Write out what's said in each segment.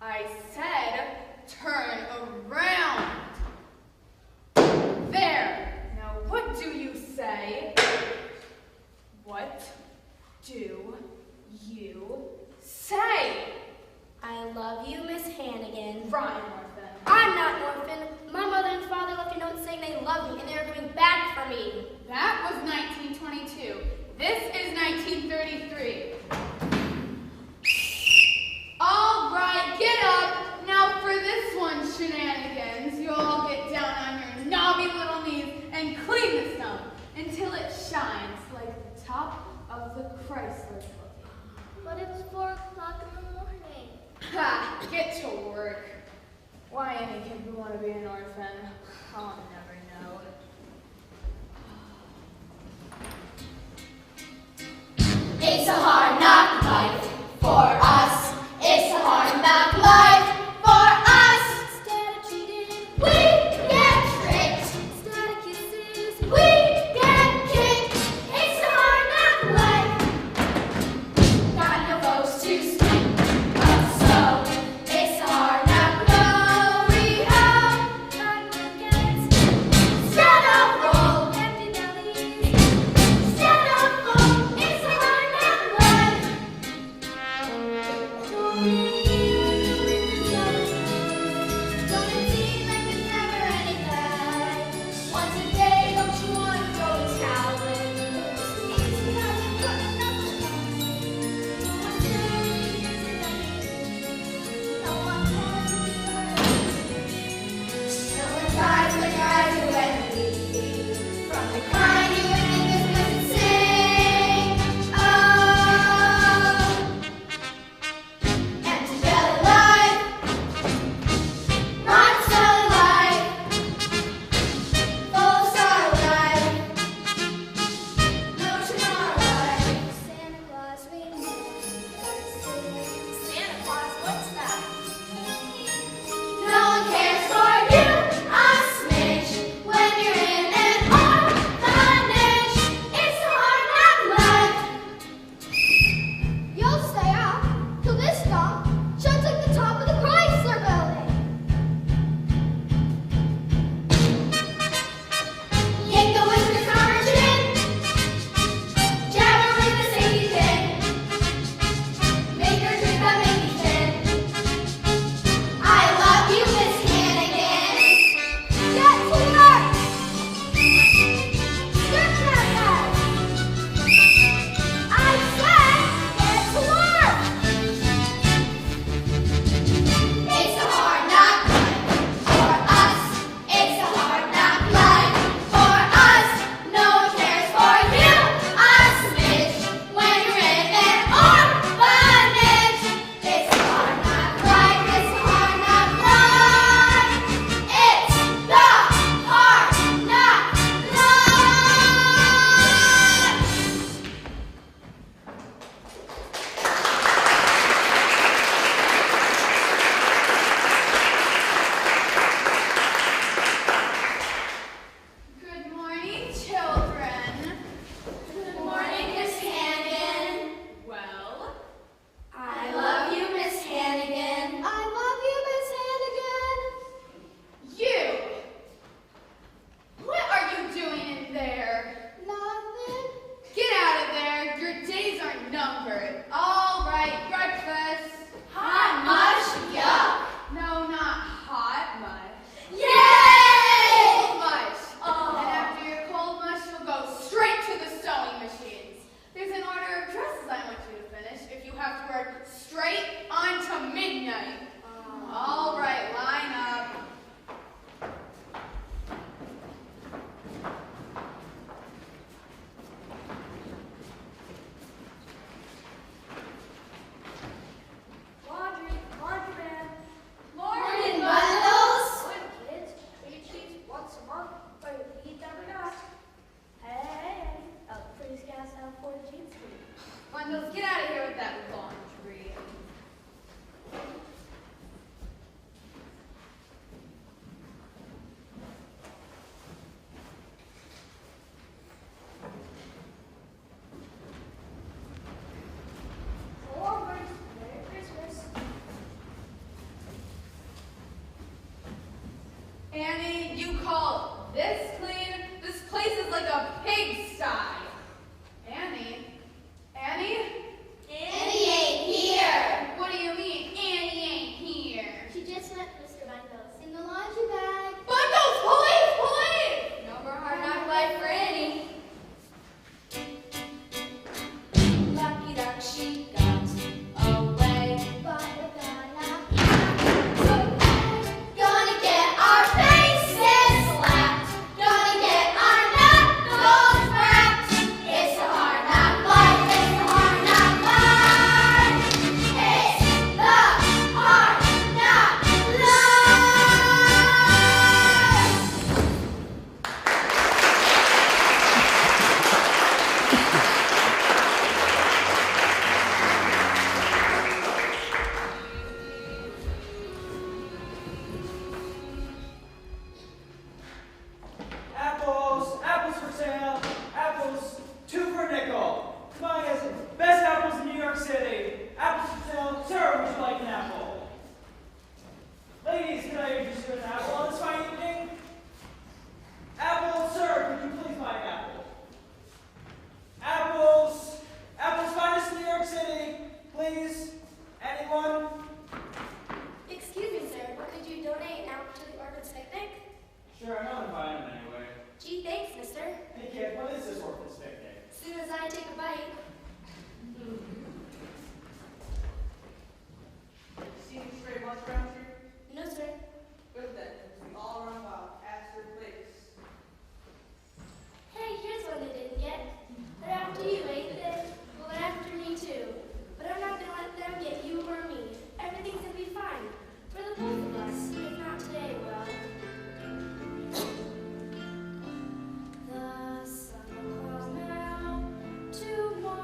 I said turn around. There. Now what do you say? What do you say? I love you, Miss Hannigan. Rhyme, orphan. I'm not an orphan. My mother and father left a note saying they love me and they are coming back for me. That was 1922. This is 1933. All right, get up. Now for this one, shenanigans, you all get down on your knobby little knees and clean the stone until it shines like the top of the Chrysler building. But it's 4 o'clock in the morning. Ha! Get to work. Why any kid would want to be an orphan, I'll never know. It's a hard knock life for us. It's a hard knock life for us. Instead of cheating, We get tricked. instead of kisses, We get kicked. It's a hard knock life. Got no folks to speak of, so it's a hard knock. Go we hope. not gonna get Stay Annie, you call this clean? This place is like a pigsty. Annie? Annie? Annie ain't here. What do you mean, Annie ain't here? She just met Mr. Bundles. In the laundry bag. Bundles, police, police! No more hard knock life for Annie. Lucky duck, she got away. But we're gonna get our faces slapped. Gonna get our knuckles cracked. It's a hard knock life. It's a hard knock life. It's the hard knock Apples! Apples for sale! Apples, 2 for a nickel! Come on, guys. Best apples in New York City! Apples for sale. Sir, would you like an apple? Ladies, can I interest you in an apple on this fine evening? Apple, sir, could you please buy an apple? Apples! Apples finest in New York City! Please? Anyone? Excuse me, sir, but could you donate an apple to the orphan's picnic? Sure, I know I'm buying them anyway. Gee, thanks, mister. Hey kid, what is this orphan's picnic? As soon as I take a bite. See any stray ones around here? No, sir. Good then, we all run wild. Ask their place. Hey, here's one they didn't get. They're after you, ain't they? Well, they're after me too. But I'm not gonna let them get you or me. Everything's gonna be fine. For the both of us. If not today, well. The sun will come out tomorrow.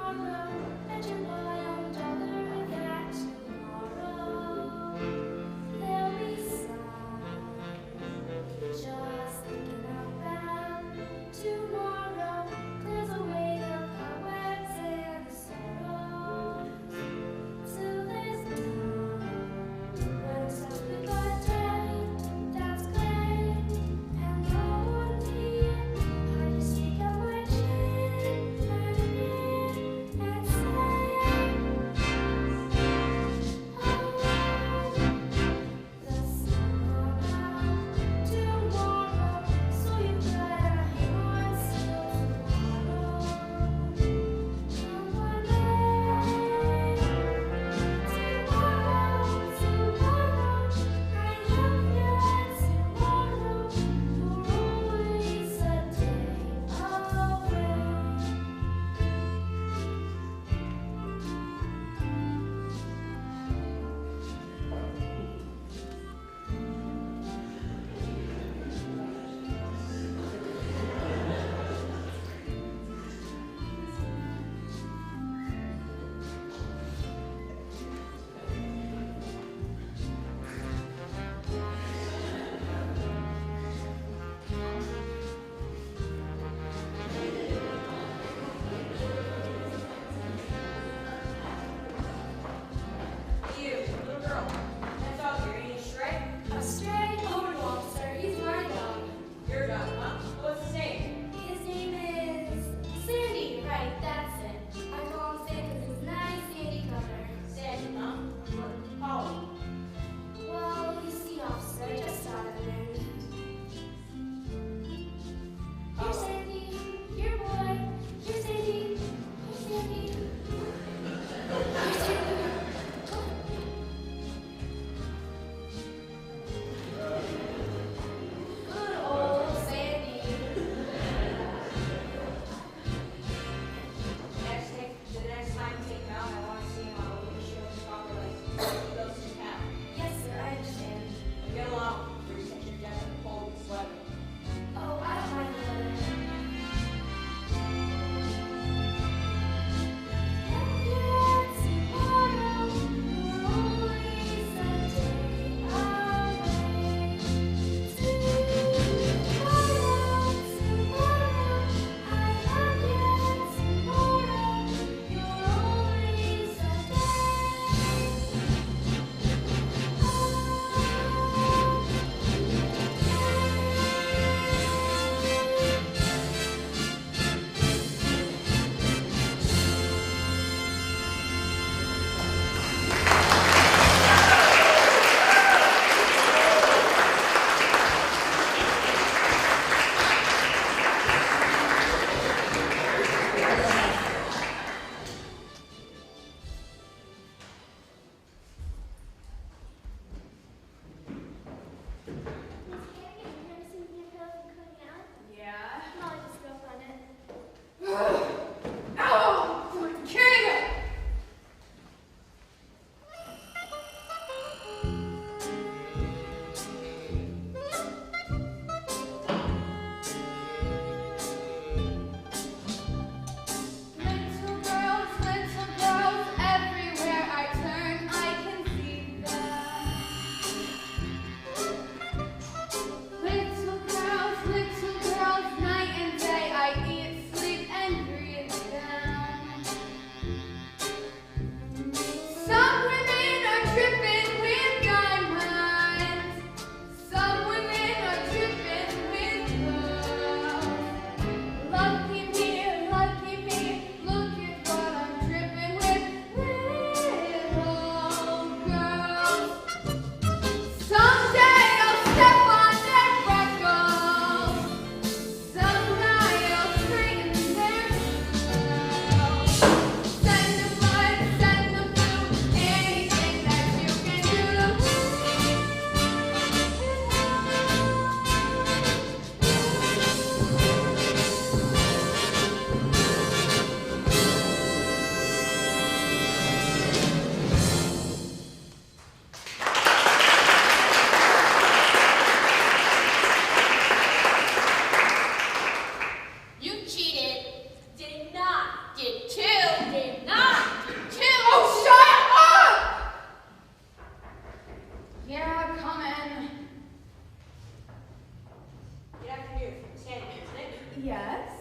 Yes?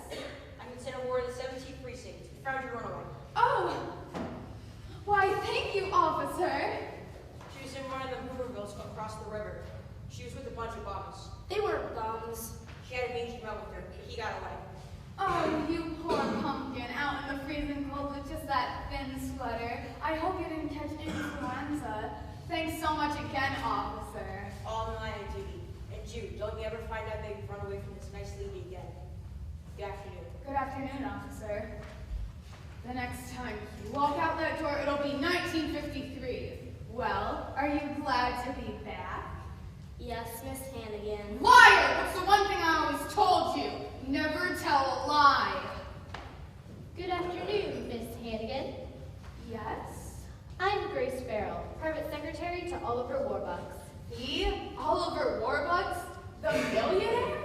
I'm Lieutenant Ward of the 17th Precinct. Found your runaway. Oh! Why, thank you, officer. She was in one of the Hoovervilles across the river. She was with a bunch of bums. They weren't bums. She had a mangy male with her, but he got away. Oh, you poor pumpkin, out in the freezing cold with just that thin sweater. I hope you didn't catch influenza. Thanks so much again, officer. All in line of duty. And Jude, don't you ever find out that you've run away from this nice lady again. Good afternoon. Good afternoon, officer. The next time you walk out that door, it'll be 1953. Well, are you glad to be back? Yes, Miss Hannigan. Liar! That's the one thing I always told you. Never tell a lie. Good afternoon, Miss Hannigan. Yes? I'm Grace Farrell, private secretary to Oliver Warbucks. Me? Oliver Warbucks? The millionaire?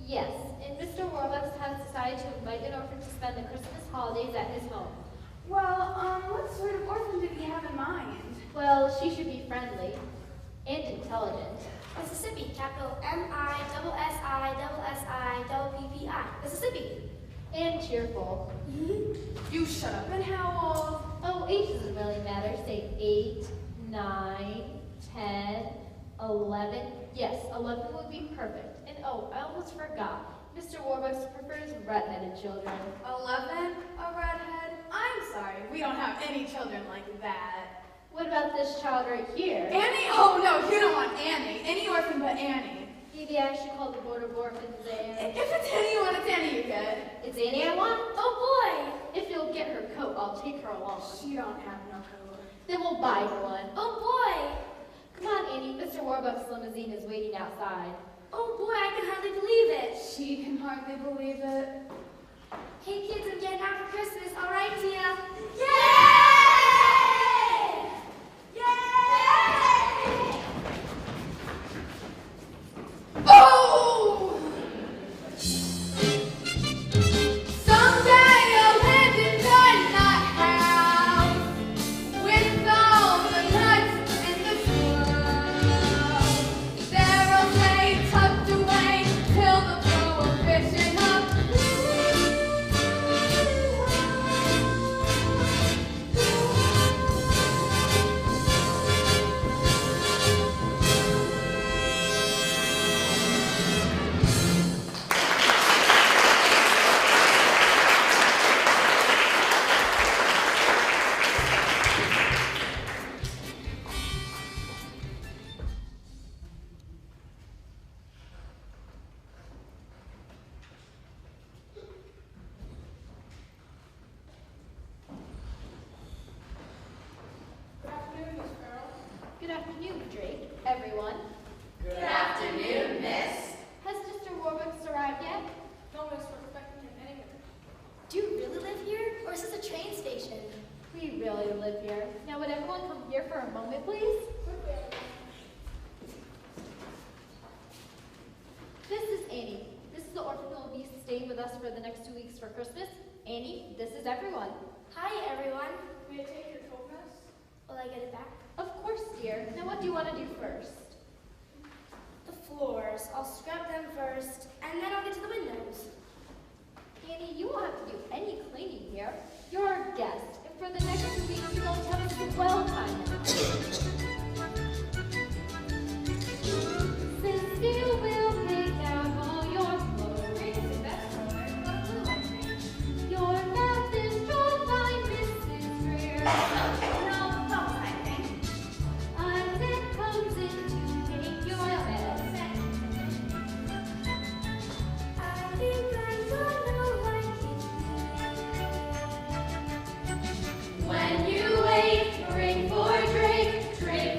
Yes, and Mr. Warbucks has decided to invite an orphan to spend the Christmas holidays at his home. Well, what sort of orphan did he have in mind? Well, she should be friendly and intelligent. Mississippi, capital MISSISSIPPI. Mississippi. And cheerful. You shut up. And how old? Oh, age doesn't really matter. Say 8, 9, 10, 11. Yes, 11 would be perfect. And oh, I almost forgot. Mr. Warbucks prefers redheaded children. 11? A redhead? I'm sorry, we don't have any children like that. What about this child right here? Annie? Oh no, you don't want Annie. Any orphan but Annie. Maybe I should call the board of orphans and... If it's Annie you want, it's Annie you get. It's Annie I want? Oh boy! If you'll get her coat, I'll take her along. She don't have no coat. Then we'll buy her one. Oh boy! Come on, Annie. Mr. Warbucks' limousine is waiting outside. Oh boy, I can hardly believe it. She can hardly believe it. Hey kids, I'm getting out for Christmas. All right, Tia? Yay! Yay! Oh! Someday I'll live inside that house with all the nuts and the squirrels. There I'll stay tucked away till the prohibition of Good afternoon, Drake. Everyone. Good afternoon, miss. Has Mr. Warbucks arrived yet? No, miss, we're expecting him anyway. Do you really live here, or is this a train station? We really live here. Now, would everyone come here for a moment, please? This is Annie. This is the orphan who will be staying with us for the next 2 weeks for Christmas. Annie, this is everyone. Hi, everyone. May I take your coat, miss? Will I get it back? Of course, dear. Now, what do you want to do first? The floors. I'll scrub them first, and then I'll get to the windows. Annie, you won't have to do any cleaning here. You're our guest, and for the next 2 weeks, you're going to have a swell time. Since you will pick out all your clothes, your math is drawn by Mrs. Greer. Now, thoughts, I think. Isaac comes in to make your bed. I think I'm gonna like it. When you wait, ring for Drake, Drake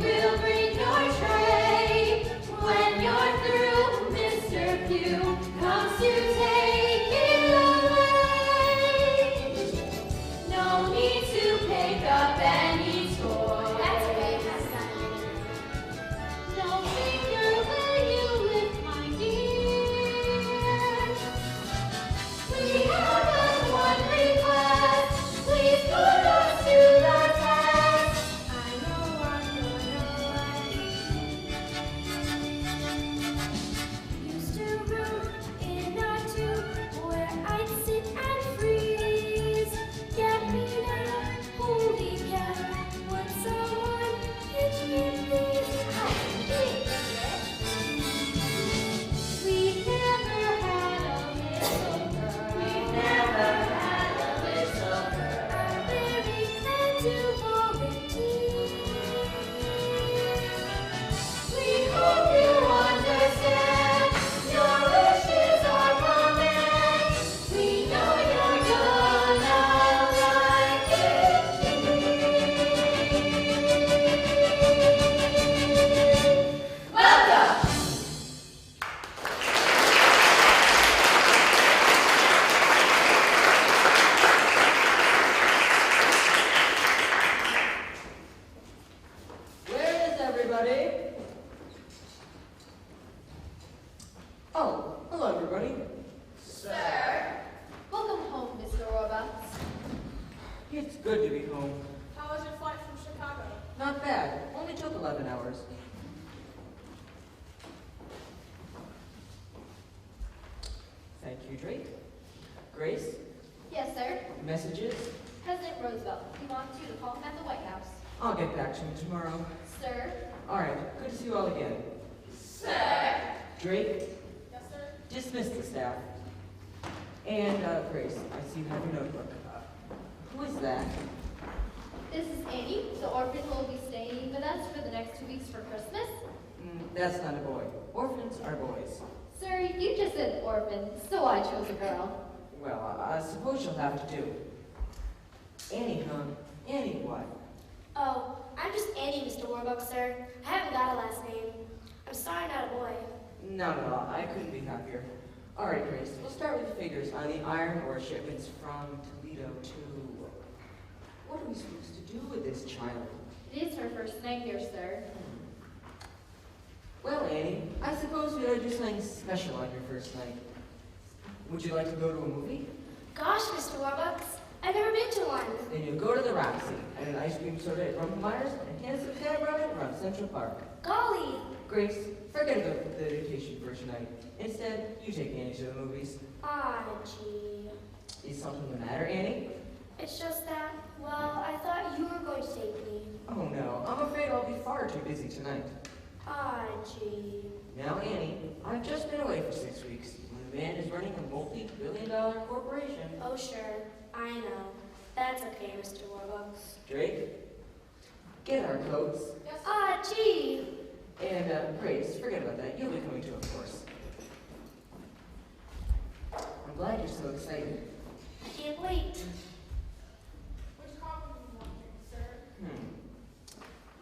you, Drake. Grace, Yes, sir. messages? President Roosevelt, he wants you to call him at the White House. I'll get back to you tomorrow. Sir? All right, good to see you all again. Sir. Drake, Yes, sir. dismiss the staff. And Grace, I see you have your notebook. Who is that? This is Annie, the orphan who will be staying with us for the next 2 weeks for Christmas. That's not a boy. Orphans are boys. Sir, you just said orphan, so I chose a girl. Well, I suppose you'll have to do. Annie, huh? Annie what? Oh, I'm just Annie, Mr. Warbucks, sir. I haven't got a last name. I'm sorry, not a boy. Not at all. I couldn't be happier. All right, Grace, we'll start with the figures on the iron ore shipments from Toledo to... What are we supposed to do with this child? It is her first night here, sir. Well, Annie, I suppose we ought to do something special on your first night. Would you like to go to a movie? Gosh, Mr. Warbucks, I've never been to one. Then you'll go to the Roxy, and an ice cream soda at Rumpelmeyer's, and cans of Cab Rabbit around Central Park. Golly, Grace, forget the dedication for tonight. Instead, you take Annie to the movies. gee. Is something the matter, Annie? It's just that, well, I thought you were going to take me. Oh no, I'm afraid I'll be far too busy tonight. Gee. Now, Annie, I've just been away for 6 weeks. My man is running a multi-billion-dollar corporation. Oh, sure. I know. That's okay, Mr. Warbucks. Drake, get our coats. Gee. And, Grace, forget about that. You'll be coming too, of course. I'm glad you're so excited. I can't wait. Which coffee do you want, sir?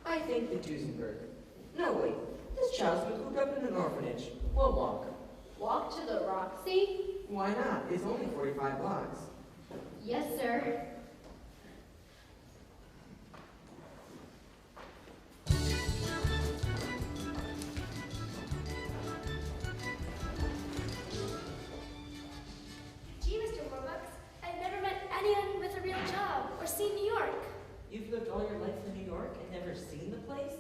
I think the Duesenberg. No, wait. This child's been cooped up in an orphanage. We'll walk. Walk to the Roxy? Why not? It's only 45 blocks. Yes, sir. Gee, Mr. Warbucks, I've never met anyone with a real job or seen New York. You've lived all your life in New York and never seen the place?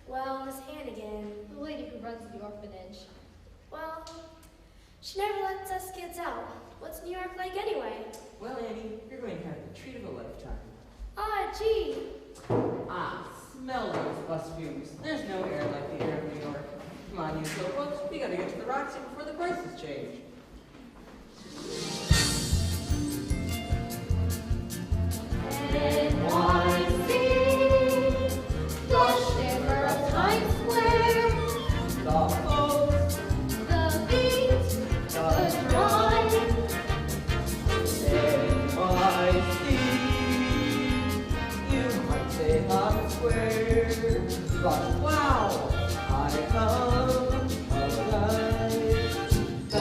Well, Miss Hannigan, The lady who runs the orphanage. well, she never lets us kids out. What's New York like anyway? Well, Annie, you're going to have the treat of a lifetime. Gee. Ah, smell those bus fumes. There's no air like the air of New York. Come on, you slowpokes. We gotta get to the Roxy before the prices change. NYC, the shimmer of Times Square, The folks, the beat, the drive. NYC. You might say Times Square, but wow, I come alive. The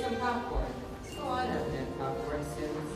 some popcorn. Oh, I haven't had popcorn since.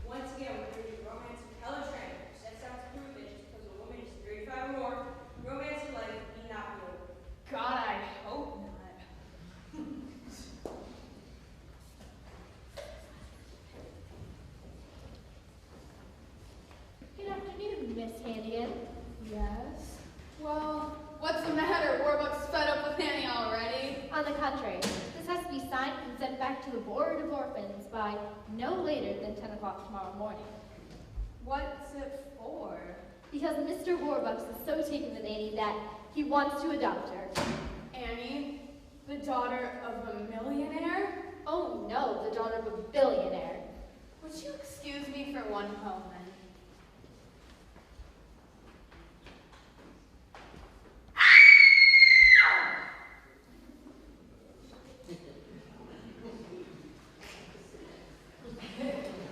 Once again, we're reading Romance of Helen Trainer. Sets out to prove that just because a woman is 35 or more, romance in life need not be over. God, I hope not. Good afternoon, Miss Hannigan. Yes? Well, what's the matter? Warbucks fed up with Annie already? On the contrary, this has to be signed and sent back to the Board of Orphans by no later than 10 o'clock tomorrow morning. What's it for? Because Mr. Warbucks is so taken with Annie that he wants to adopt her. Annie, the daughter of a millionaire? Oh no, the daughter of a billionaire. Would you excuse me for one moment?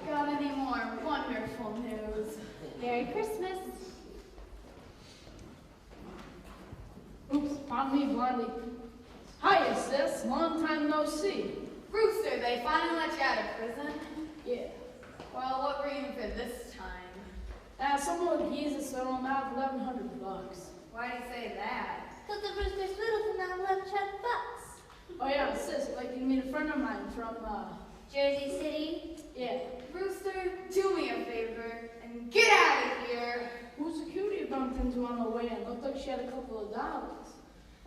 Got any more wonderful news? Merry Christmas. Oops, pardon me, Blondie. Hiya, sis. Long time no see. Rooster, they finally let you out of prison? Yeah. Well, what were you for this time? Some old geezer said I'm out $1,100. Why do you say that? Because the Rooster's little for now left $10. Oh yeah, sis, I'd like you to meet a friend of mine from, Jersey City? yeah. Rooster, do me a favor and get out of here. Who's the cutie you bumped into on the way in? Looked like she had a couple of dollars.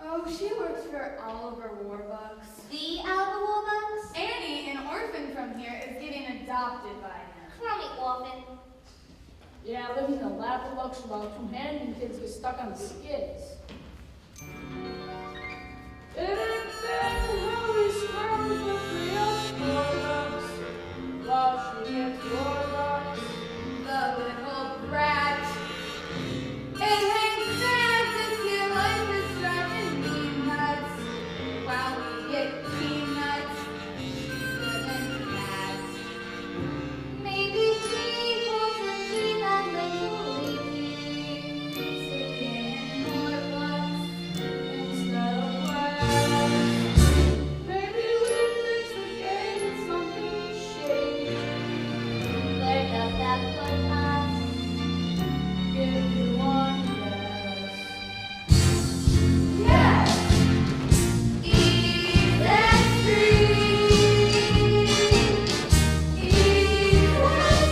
Oh, she works for Oliver Warbucks. The Alva Warbucks? Annie, an orphan from here, is getting adopted by him. Crummy orphan. Yeah, living in a lap of luxury while two Hannigan kids get stuck on the skids. It ain't been how we scrub the free Warbucks. While she gets Warbucks. The little brat. It ain't fair this year life is driving me nuts. While we get peanuts, good and bad. Maybe she holds a key that little lady. Sitting more bucks instead of wax. Maybe we fix the game with something shady. Where does that put us? Give you one guess. Yes! Eat and free. Eat and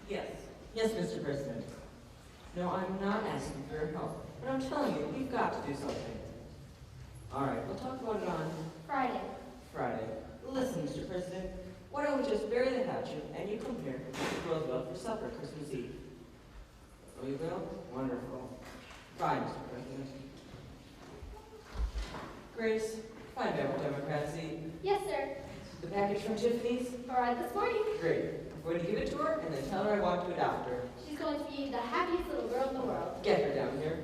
Yes. Yes, Mr. President. No, I'm not asking for your help, but I'm telling you, we've got to do something. All right, we'll talk about it on Friday. Friday. Listen, Mr. President, why don't we just bury the hatchet and you come here to Roosevelt for supper Christmas Eve? Oh, you will? Wonderful. Fine, Mr. President. Grace, Fine, Democracy. Yes, sir. The package from Tiffany's? Arrived this morning. Great. I'm going to give it to her and then tell her I want to adopt her. She's going to be the happiest little girl in the world. Get her down here.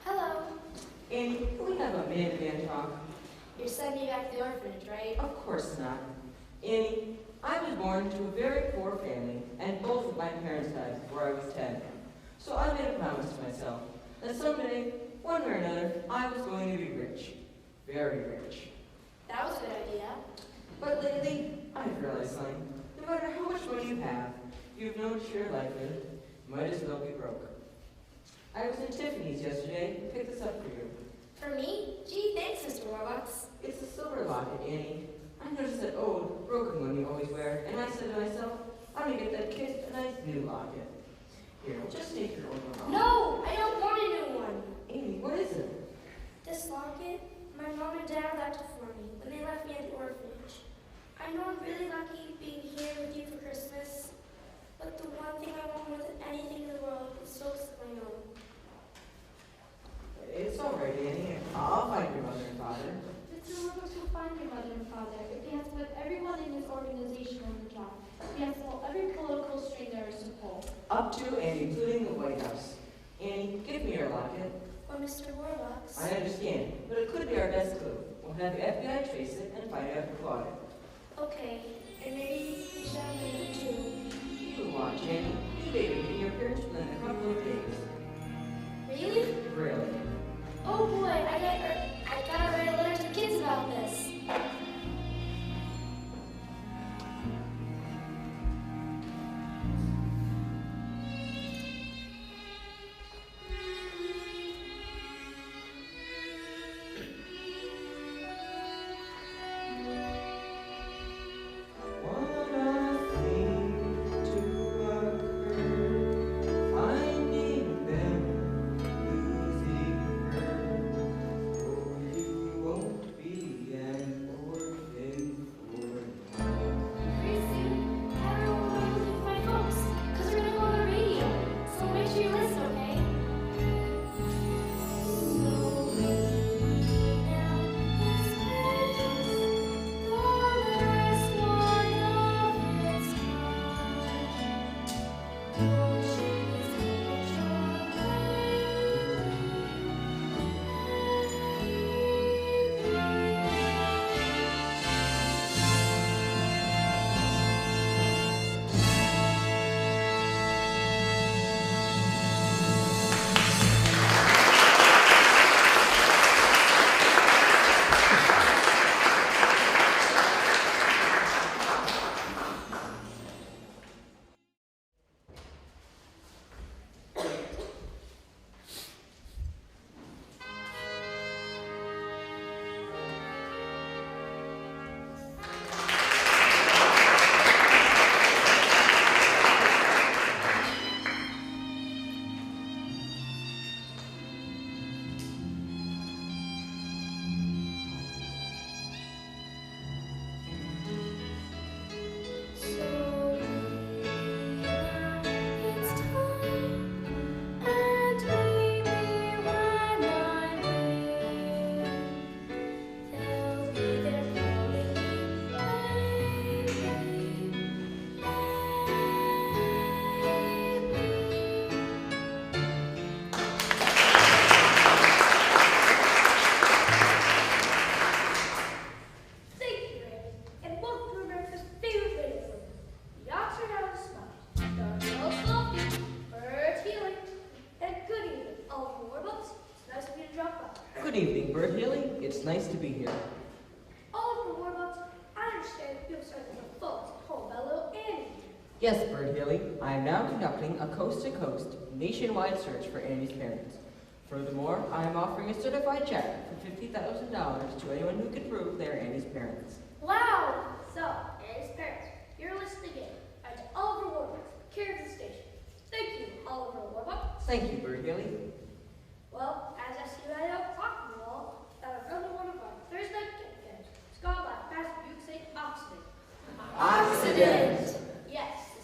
Hello. Annie, can we have a man-to-man talk? You're sending me back to the orphanage, right? Of course not. Annie, I was born into a very poor family, and both of my parents died before I was 10. So I made a promise to myself that someday, one way or another, I was going to be rich. Very rich. That was a good idea. But lately, I've realized something. No matter how much money you have no one to share life with, you might as well be broke. I was in Tiffany's yesterday and picked this up for you. For me? Gee, thanks, Mr. Warbucks. It's a silver locket, Annie. I noticed that old, broken one you always wear, and I said to myself, I'm gonna get that kid a nice new locket. Here, just take your old one off. No, I don't want a new one. Amy, what is it? This locket, my mom and dad left it for me when they left me at the orphanage. I know I'm really lucky being here with you for Christmas, but the one thing I want more than anything in the world is so my own. It's all right, Annie. I'll find your mother and father. Mr. Warbucks will find your mother and father if he has to put everyone in his organization on the job. He has to pull every political string there is to pull. Up to and including the White House. Annie, give me your locket. Or Mr. Warbucks. I understand, but it could be our best clue. We'll have the FBI trace it and find out who bought it. Okay, and maybe we should have a too. You watch, Annie. You baby in your parents within a couple of days. Really? Really? Oh boy, I gotta write a letter to the kids about this. Pretty soon, everyone will be looking for my folks, because we're gonna go on the radio. So make sure you listen, okay? Good evening, Bert Healy. It's nice to be here. Oliver Warbucks, I understand you've started some folks at home about little Annie. Yes, Bert Healy. I am now conducting a coast-to-coast, nationwide search for Annie's parents. Furthermore, I am offering a certified check for $50,000 to anyone who can prove they are Annie's parents. Wow! So, Annie's parents, you're listening in. I'm Oliver Warbucks, Kansas Station. Thank you, Oliver Warbucks. Thank you, Bert Healy. Well, as I see right out talking to you all, that another one of our Thursday night get-togethers. It's gone by fast, you say accident. Accident! Yes, the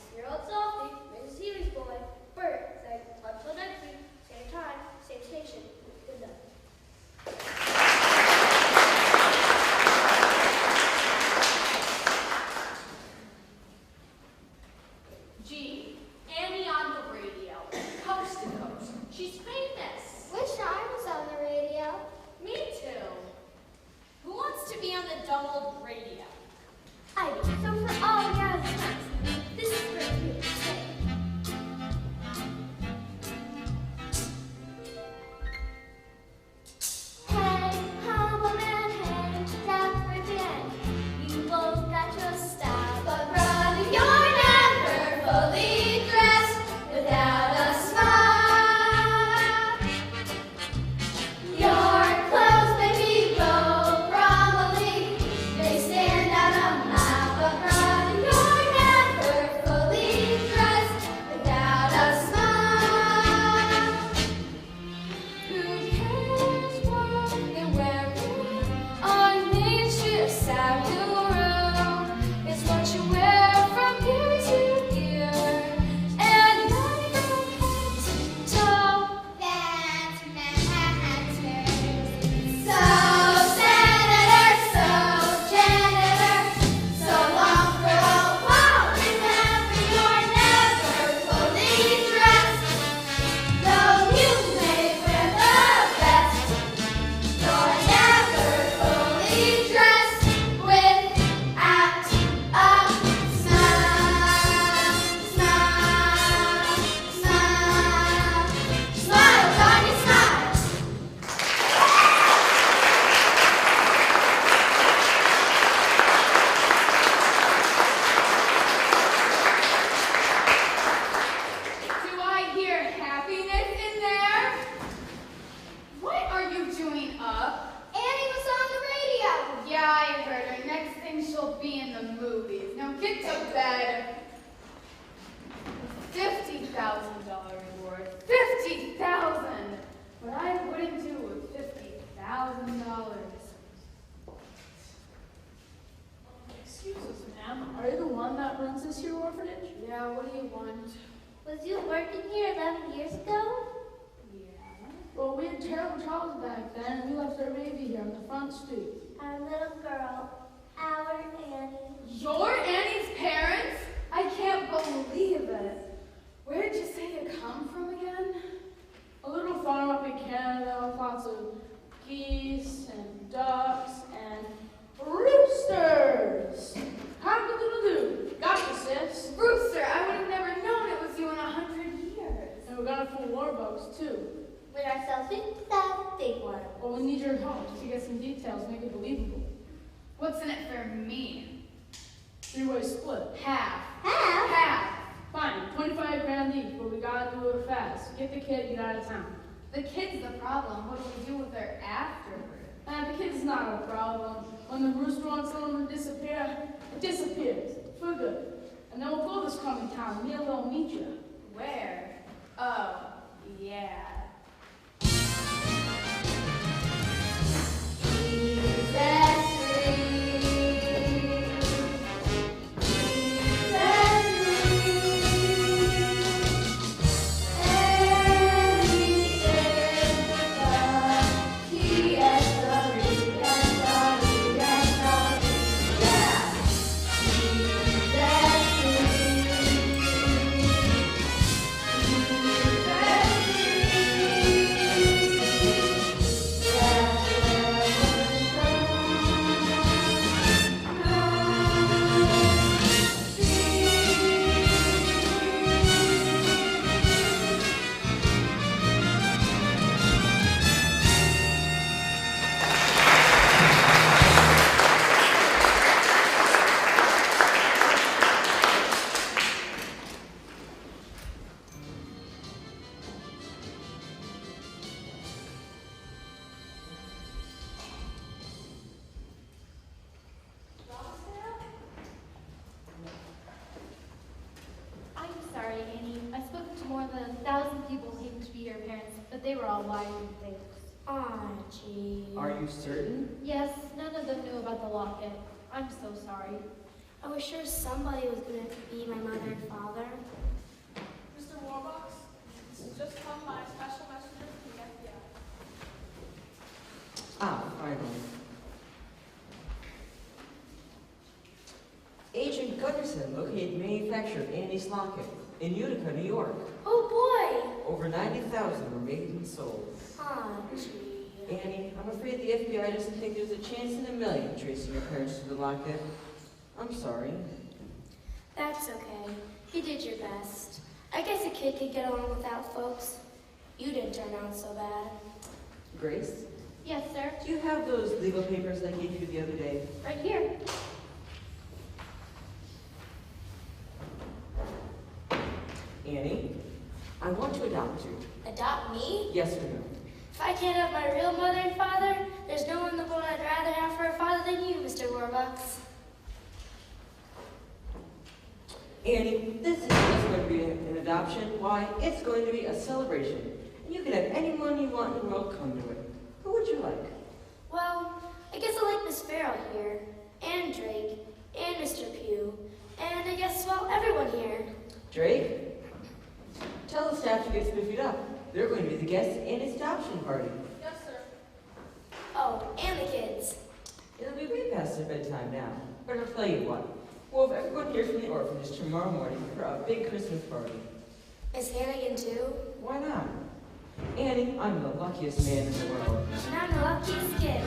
what do you want? Was you working here 11 years ago? Yeah. Well, we had terrible troubles back then, and we left our baby here on the front street. Our little girl, our Annie. Your Annie's parents? I can't believe it. Where did you say you come from again? A little farm up in Canada with lots of geese and ducks and roosters. Cock-a-doodle-doo. Gotcha, sis. Rooster, I would have never known it was you in 100 years. And we're gonna fool Warbucks, too. With ourselves that big one. Well, we need your help just to get some details, make it believable. What's in it for me? Three-way split. Half. Half? Half. Fine, 25 grand each, but we gotta do it fast. Get the kid, get out of town. The kid's the problem. What do we do with her afterward? The kid's not a problem. When the rooster wants someone to disappear, it disappears. For good. And then we'll go this coming town. Neil will meet you. Where? Oh, yeah. They were all lying and things. Aw, gee. Are you certain? Yes, none of them knew about the locket. I'm so sorry. I was sure somebody was going to be my mother and father. Mr. Warbucks, this is just from my special messenger from the FBI. Ah, finally. Agent Gunderson located the manufacturer of Annie's locket in Utica, New York. Oh, boy. Over 90,000 were made and sold. Aw, gee. Annie, I'm afraid the FBI doesn't think there's a chance in a million tracing your parents to the locket. I'm sorry. That's okay. You did your best. I guess a kid could get along without folks. You didn't turn out so bad. Grace, Yes, sir. do you have those legal papers I gave you the other day? Right here. Annie, I want to adopt you. Adopt me? Yes or no? If I can't have my real mother and father, there's no one in the world I'd rather have for a father than you, Mr. Warbucks. Annie, this isn't just going to be an adoption. Why, it's going to be a celebration. And you can have anyone you want in the world come to it. Who would you like? Well, I guess I like Miss Farrell here, and Drake, and Mr. Pugh, and I guess, well, everyone here. Drake? Tell the staff to get spiffied up. They're going to be the guests in its adoption party. Yes, sir. Oh, and the kids. It'll be way past their bedtime now. But I'll tell you what. We'll have everyone here from the orphanage tomorrow morning for a big Christmas party. Miss Hannigan, too. Why not? Annie, I'm the luckiest man in the world. And I'm the luckiest kid.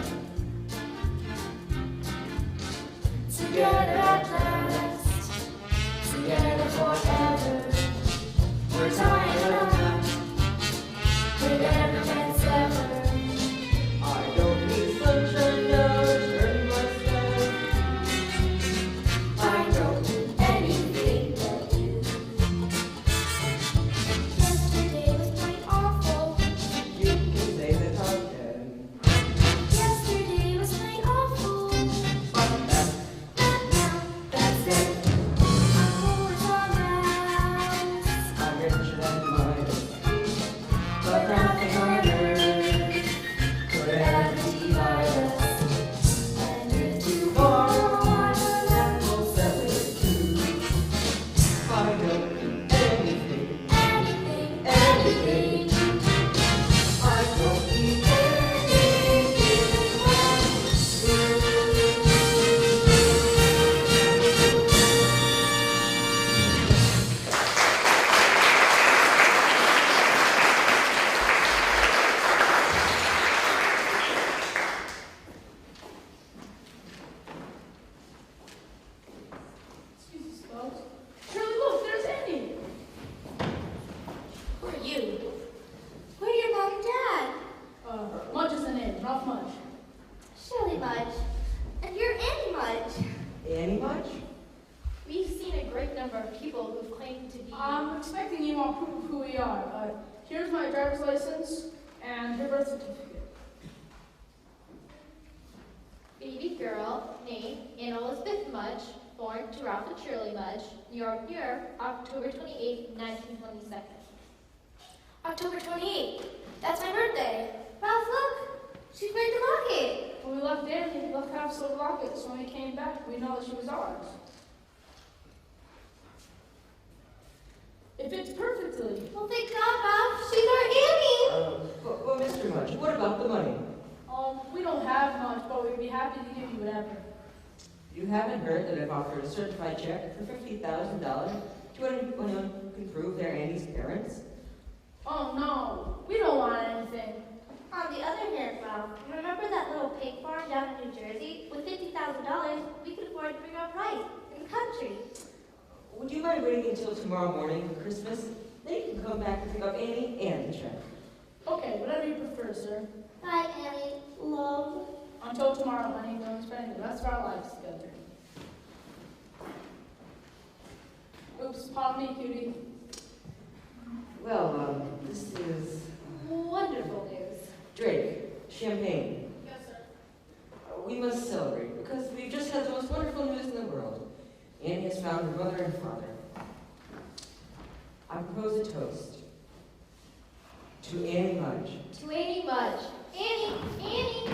Together at last, together forever. We're tying up, we never can sever. I don't need sunshine now to burn myself. I don't do anything but you. Yesterday was quite awful. You can say that I can. Yesterday was quite awful. But that's Not now, that's want proof of who we are. Here's my driver's license and her birth certificate. Baby girl named Anna Elizabeth Mudge, born to Ralph and Shirley Mudge, New York, New York, October 28, 1927. October 28th. That's my birthday. Ralph, look! She's wearing the locket! When we left Annie, we left half so lockets. When we came back, we know that she was ours. It fits perfectly. Well, thank God, Ralph. She's our Annie! Well, Mr. Mudge, what about the money? We don't have much, but we'd be happy to give you whatever. You haven't heard that I've offered a certified check for $50,000 to anyone who can prove they're Annie's parents? Oh no, we don't want anything. On the other hand, Ralph, remember that little pig farm down in New Jersey? With $50,000, we could afford to bring our price in the country. Would you mind waiting until tomorrow morning for Christmas? Then you can come back and pick up Annie and the check. Okay, whatever you prefer, sir. Bye, Annie. Love. Until tomorrow, honey, we'll spend the rest of our lives together. Oops, pardon me, cutie. Well, this is Wonderful news. Drake, champagne. Yes, sir. We must celebrate because we've just had the most wonderful news in the world. Annie has found her mother and father. I propose a toast to Annie Mudge. To Annie Mudge. Annie! Annie!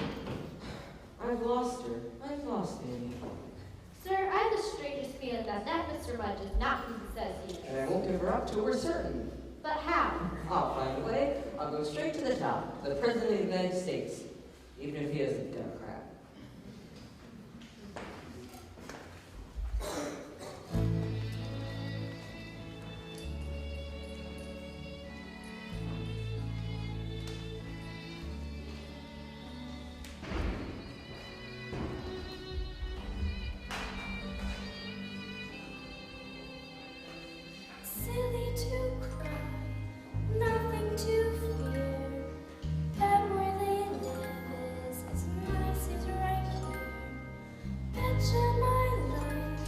I've lost her. I've lost Annie. Sir, I have the strangest feeling that Mr. Mudge is not who he says he is. And I won't give her up till we're certain. But how? I'll find a way. I'll go straight to the top. The President of the United States. Even if he is a Democrat. Silly to cry, nothing to fear. That where they live is as nice as right here. Betcha my life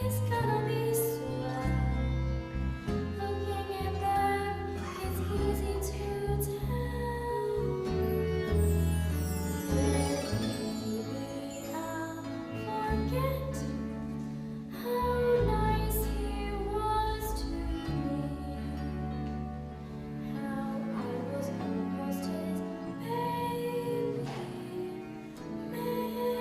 is gonna be swell. Looking at them, it's easy to tell. Maybe I'll forget how nice he was to me. How I was almost his baby. Maybe.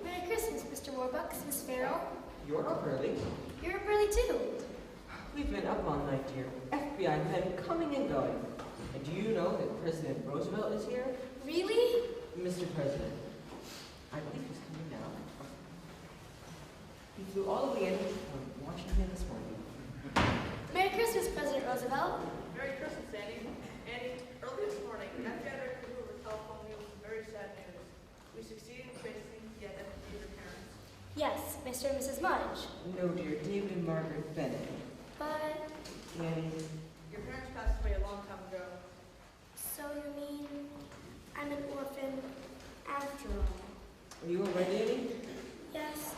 Merry Christmas, Mr. Warbucks, Miss Farrell. You're up early. You're up early too. We've been up all night, dear. FBI men coming and going. And do you know that President Roosevelt is here? Really? Mr. President, I believe he's coming now. He flew all the way in from Washington this morning. Merry Christmas, President Roosevelt. Merry Christmas, Annie. Annie, early this morning, after I removed the telephone, we was very sad news. We succeeded in tracing the identity of your parents. Yes, Mr. and Mrs. Mudge. No, dear, David and Margaret Bennett. But, Annie, Your parents passed away a long time ago. so you mean I'm an orphan after all? are you all right, Annie? Yes,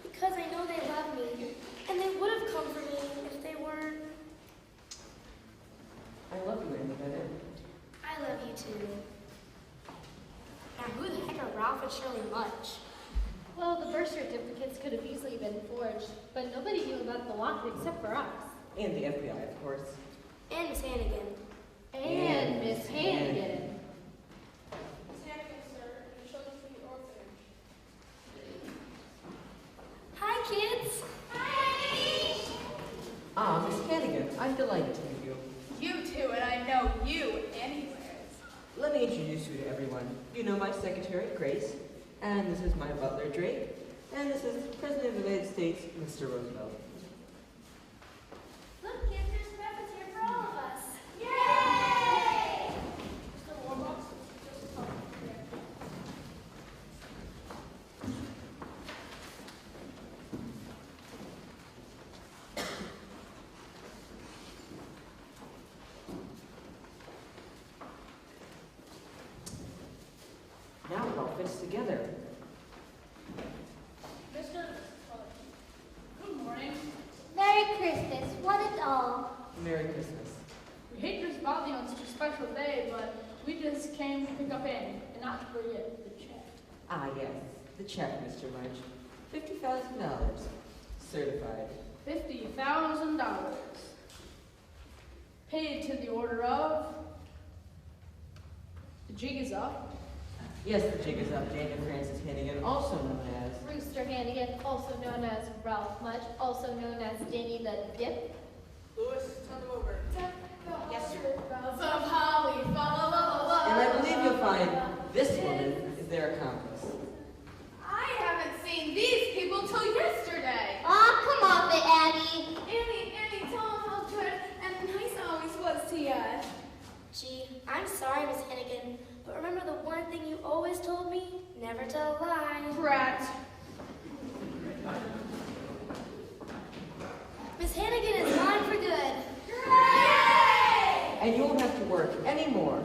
because I know they love me, and they would have come for me if they weren't. I love you, Annie Bennett. I love you too. Now, who the heck are Ralph and Shirley Mudge? Well, the birth certificates could have easily been forged, but nobody knew about the locket except for us. And the FBI, of course. And Miss Hannigan. And Miss Hannigan. Hi, kids. Ah, Miss Hannigan, I'm delighted to meet you. You too, and I know you anywheres. Let me introduce you to everyone. You know my secretary, Grace, and this is my butler, Drake, and this is President of the United States, Mr. Roosevelt. Look, kids, there's presents here for all of us. Yay! Mr. Warbucks, Now it all fits together. Good morning. Merry Christmas, one and all. Merry Christmas. We hate to bother you on such a special day, but we just came to pick up Annie and not to forget the check. Ah, yes, the check, Mr. Munch. $50,000. Certified. $50,000. Paid to the order of. The jig is up. Yes, the jig is up. Daniel Francis Hannigan, also known as... Rooster Hannigan, also known as Ralph Much, also known as Danny the Dip. Louis, turn them over. Yes, sir. Bells of holly, fa la la la. And I believe you'll find this woman is their accomplice. I haven't seen these people till yesterday. Aw, come off it, Annie. Annie, tell them how good and nice I always was to you. Gee, I'm sorry, Miss Hannigan, but remember the one thing you always told me? Never tell a lie. Brat. Miss Hannigan is gone for good. Hooray! And you won't have to work anymore.